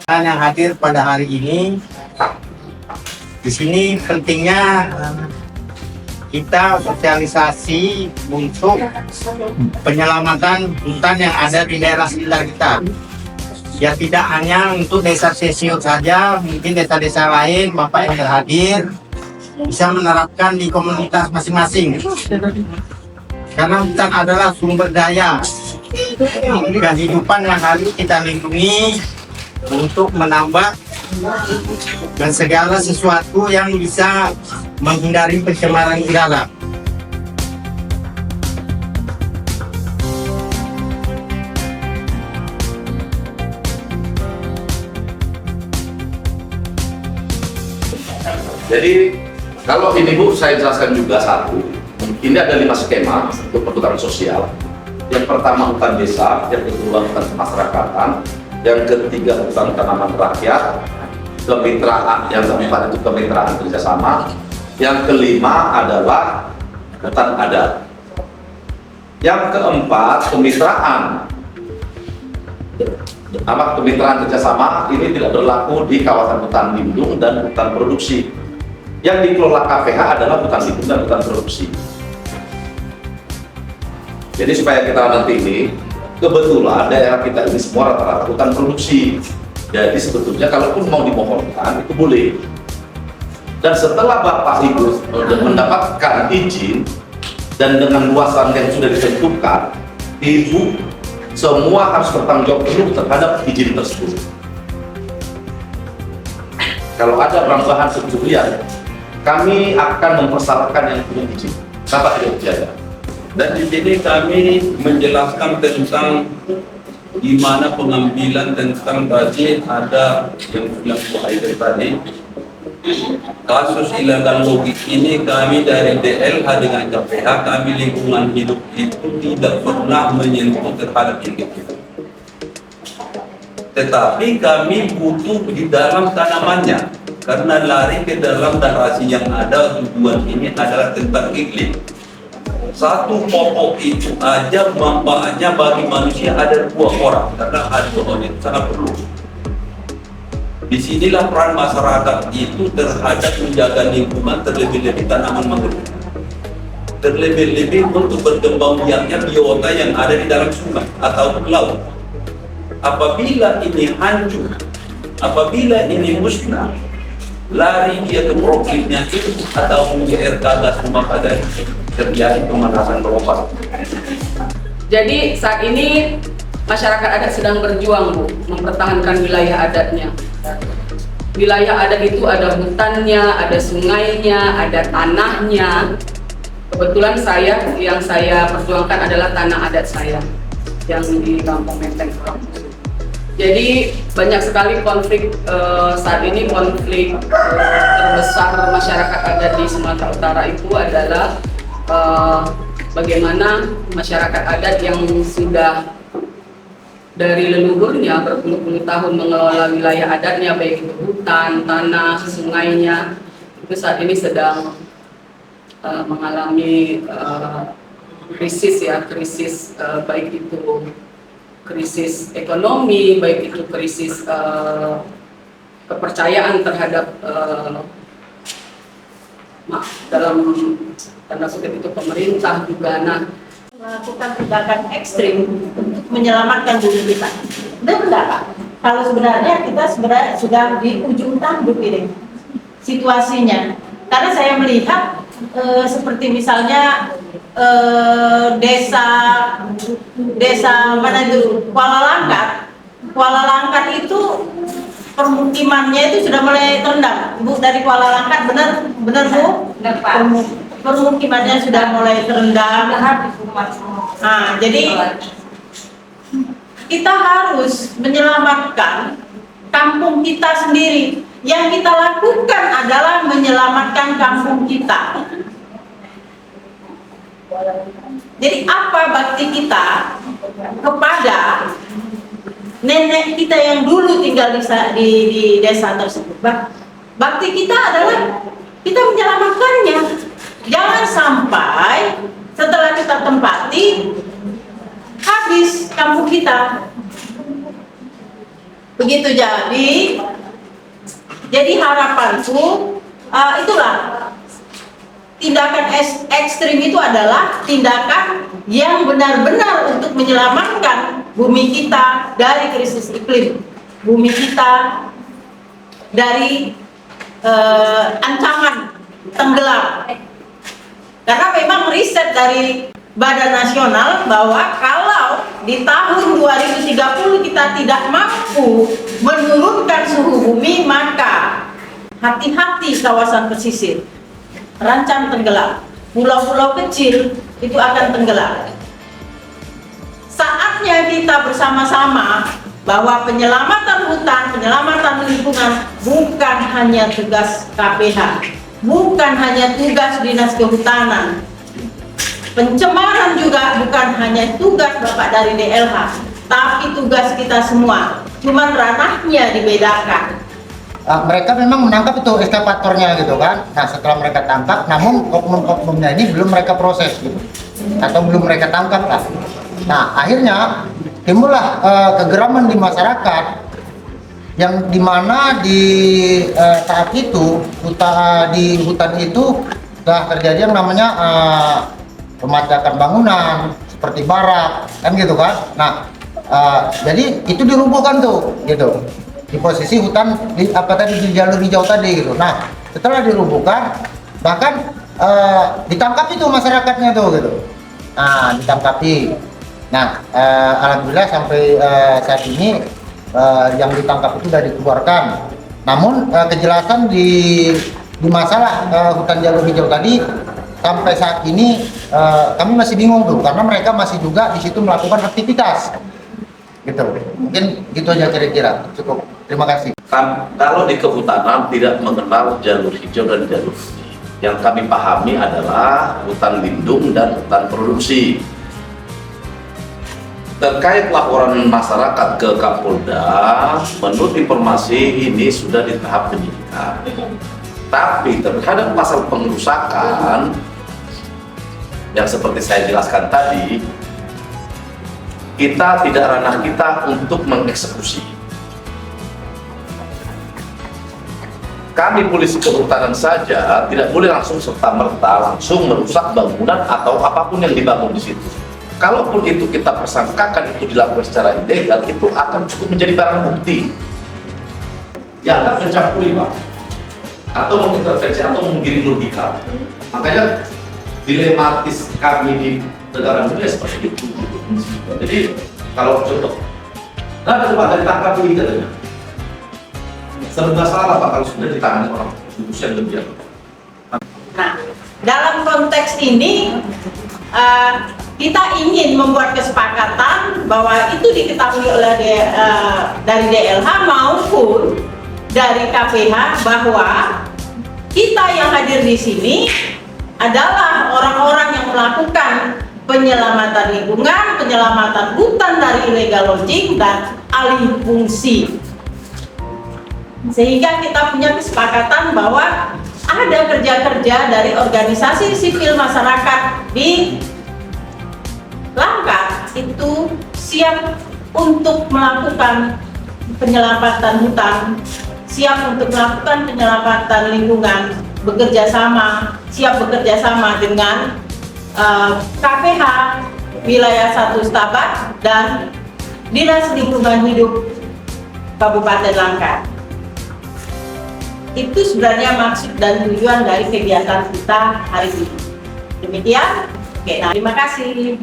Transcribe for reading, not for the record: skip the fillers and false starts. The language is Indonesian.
yang hadir pada hari ini. Di sini pentingnya kita sosialisasi untuk penyelamatan hutan yang ada di daerah sekitar kita. Ya tidak hanya untuk desa Sesiut saja, mungkin desa-desa lain Bapak yang hadir bisa menerapkan di komunitas masing-masing. Karena hutan adalah sumber daya kehidupan yang harus kita lindungi untuk menambah dan segala sesuatu yang bisa menghindari pencemaran udara. Jadi kalau ini Bu, saya jelaskan juga satu. Ini ada 5 skema untuk perhutanan sosial. Yang pertama hutan desa, yang kedua hutan kemasyarakatan, yang ketiga hutan tanaman rakyat, kemitraan, yang keempat itu kemitraan kerjasama, yang kelima adalah hutan adat, yang keempat kemitraan. Kemitraan kerjasama ini tidak berlaku di kawasan hutan lindung dan hutan produksi. Yang dikelola KPH adalah hutan lindung dan hutan produksi. Jadi supaya kita nanti ini, kebetulan daerah kita ini semua rata-rata hutan produksi. Jadi sebetulnya kalaupun mau dimohonkan itu boleh. Dan setelah Bapak Ibu mendapatkan izin dan dengan luasan yang sudah ditentukan, Ibu semua harus bertanggung jawab penuh terhadap izin tersebut. Kalau ada perubahan sebetulnya, kami akan mempersyaratkan yang punya izin. Kenapa tidak dijaga? Dan di sini kami menjelaskan tentang di mana pengambilan tentang tadi ada yang Bu tadi. Kasus illegal logging ini kami dari DLH dengan KPH, kami lingkungan hidup itu tidak pernah menyentuh terhadap itu. Tetapi kami butuh di dalam tanamannya, karena lari ke dalam narasi yang ada tujuan ini adalah tentang iklim. Satu pokok itu aja manfaatnya bagi manusia ada 2 orang, karena ada 2 orang itu sangat perlu. Disinilah peran masyarakat itu terhadap menjaga lingkungan, terlebih-lebih tanaman mangrove, terlebih-lebih untuk berkembang biaknya biota yang ada di dalam sungai atau laut. Apabila ini hancur, apabila ini musnah, lari dia ke profilnya itu atau ke RK gas rumah kaca, terjadi pemanasan global. Jadi saat ini masyarakat adat sedang berjuang, Bu, mempertahankan wilayah adatnya. Wilayah adat itu ada hutannya, ada sungainya, ada tanahnya. Kebetulan yang saya perjuangkan adalah tanah adat saya yang di Kampung Menteng. Jadi banyak sekali konflik saat ini, konflik terbesar masyarakat adat di Sumatera Utara itu adalah bagaimana masyarakat adat yang sudah dari leluhurnya berpuluh-puluh tahun mengelola wilayah adatnya, baik itu hutan, tanah, sungainya, itu saat ini sedang mengalami krisis ya, krisis baik itu krisis ekonomi, baik itu krisis kepercayaan terhadap dalam tanda kutip itu pemerintah juga. Nah, melakukan tindakan ekstrim untuk menyelamatkan diri kita. Benar Pak? Kalau sebenarnya kita sudah di ujung tanduk ini situasinya. Karena saya melihat seperti misalnya desa mana itu Kuala Langkat itu permukimannya itu sudah mulai terendam. Bu, dari Kuala Langkat benar Bu? Benar Pak. Permukimannya sudah mulai terendam. Nah, jadi kita harus menyelamatkan kampung kita sendiri. Yang kita lakukan adalah menyelamatkan kampung kita. Jadi apa bakti kita kepada nenek kita yang dulu tinggal di desa tersebut? Bakti kita adalah kita menyelamatkannya. Jangan sampai setelah kita tempati habis kampung kita. Begitu jadi harapanku itulah tindakan ekstrim itu adalah tindakan yang benar-benar untuk menyelamatkan bumi kita dari krisis iklim, bumi kita dari ancaman tenggelam. Karena memang riset dari Badan Nasional bahwa kalau di tahun 2030 kita tidak mampu menurunkan suhu bumi, maka hati-hati kawasan pesisir rancang tenggelam. Pulau-pulau kecil itu akan tenggelam. Saatnya kita bersama-sama bahwa penyelamatan hutan, penyelamatan lingkungan bukan hanya tugas KPH, bukan hanya tugas Dinas Kehutanan. Pencemaran juga bukan hanya tugas Bapak dari DLH, tapi tugas kita semua. Cuman ranahnya dibedakan. Mereka memang menangkap itu eskavatornya gitu kan. Nah setelah mereka tangkap, namun oknum-oknumnya ini belum mereka proses gitu, atau belum mereka tangkap lah. Nah akhirnya timbullah kegeraman di masyarakat, yang dimana di saat itu di hutan itu telah terjadi yang namanya pemacakan bangunan seperti barak kan gitu kan. Nah jadi itu dirubuhkan tuh gitu di posisi hutan di jalur hijau tadi gitu. Nah setelah dirubuhkan bahkan ditangkap itu masyarakatnya tuh gitu. Nah ditangkapi. Nah alhamdulillah sampai saat ini yang ditangkap itu sudah dikeluarkan. Namun kejelasan di masalah hutan jalur hijau tadi sampai saat ini kami masih bingung tuh, karena mereka masih juga di situ melakukan aktivitas gitu. Mungkin gitu aja kira-kira, cukup. Terima kasih. Kalau di kehutanan tidak mengenal jalur hijau dan jalur putih. Yang kami pahami adalah hutan lindung dan hutan produksi. Terkait laporan masyarakat ke Kapolda, menurut informasi ini sudah di tahap penyidikan. Tapi terhadap pasal pengerusakan yang seperti saya jelaskan tadi, kita tidak ranah kita untuk mengeksekusi. Kami polisi kehutanan saja tidak boleh langsung serta-merta langsung merusak bangunan atau apapun yang dibangun di situ. Kalaupun itu kita persangkakan itu dilakukan secara ilegal, itu akan cukup menjadi barang bukti. Dianggap mencampuri, Pak, atau mengintervensi atau menggiring logika. Makanya dilematis kami di negara dunia seperti itu. Jadi kalau contoh, ada Pak ditangkap ini katanya. Serba salah Pak kalau sudah ditangani orang yang lebih. Nah, dalam konteks ini kita ingin membuat kesepakatan bahwa itu diketahui oleh dari DLH maupun dari KPH bahwa kita yang hadir di sini adalah orang-orang yang melakukan penyelamatan lingkungan, penyelamatan hutan dari illegal logging dan alih fungsi. Sehingga kita punya kesepakatan bahwa ada kerja-kerja dari organisasi sipil masyarakat di Langkat itu siap untuk melakukan penyelamatan hutan, siap untuk melakukan penyelamatan lingkungan, siap bekerja sama dengan KPH wilayah 1 Stabat dan Dinas Lingkungan Hidup Kabupaten Langkat. Itu sebenarnya maksud dan tujuan dari kegiatan kita hari ini. Demikian, oke, nah, terima kasih.